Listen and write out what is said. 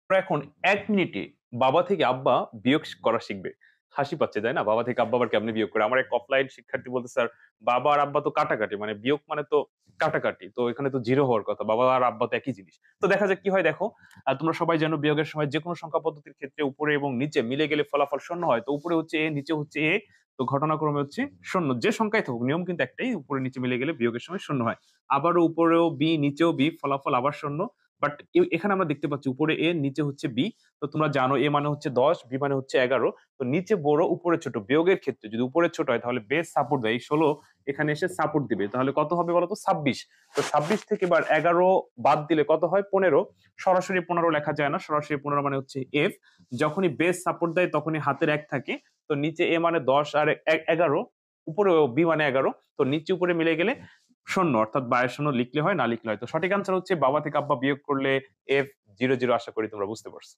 তোমরা এখন ১ মিনিটে বাবা থেকে আব্বা বিয়োগ করা শিখবে। হাসি পাচ্ছে, তাই না? বাবা থেকে আব্বা আবার কেমনে বিয়োগ করে? আমার এক অফলাইন শিক্ষার্থী বলতেছে, "স্যার, বাবা আর আব্বা তো কাটাকাটি। মানে বিয়োগ মানে তো কাটাকাটি। তো এখানে তো 0 হওয়ার কথা। বাবা আর আব্বা তো একই জিনিস।" তো দেখা যাক কি হয় দেখো। তোমরা সবাই জানো বিয়োগের সময় যেকোনো সংখ্যা পদ্ধতির ক্ষেত্রে উপরে এবং নিচে মিলে গেলে ফলাফল শূন্য হয়। তো উপরে হচ্ছে A, নিচে হচ্ছে A। তো ঘটনাক্রমে হচ্ছে শূন্য। যে সংখ্যাই থাকুক নিয়ম কিন্তু একটাই। উপরে নিচে মিলে গেলে বিয়োগের সময় শূন্য হয়। আবারও উপরেও B, নিচেও B, ফলাফল আবার শূন্য। বাট এখানে আমরা দেখতে পাচ্ছি উপরে A, নিচে হচ্ছে B। তো তোমরা জানো A মানে হচ্ছে ১০, B মানে হচ্ছে ১১। তো নিচে বড়, উপরে ছোট। বিয়োগের ক্ষেত্রে যদি উপরে ছোট হয় তাহলে বেস সাপোর্ট দেয়। এই ১৬ এখানে এসে সাপোর্ট দিবে। তাহলে কত হবে বলতো? ২৬। তো ২৬ থেকে এবার ১১ বাদ দিলে কত হয়? ১৫। সরাসরি ১৫ লেখা যায় না। সরাসরি ১৫ মানে হচ্ছে F। যখনই বেস সাপোর্ট দেয় তখনই হাতের ১ থাকে। তো নিচে A মানে ১০ আর ১১, উপরেও B মানে ১১। তো নিচে উপরে মিলে গেলে শূন্য, অর্থাৎ ২২ লিখলে হয়, না লিখলে হয়। তো সঠিক আনসার হচ্ছে বাবা থেকে আব্বা বিয়োগ করলে F ০, ০ আশা করি তোমরা বুঝতে পারছো।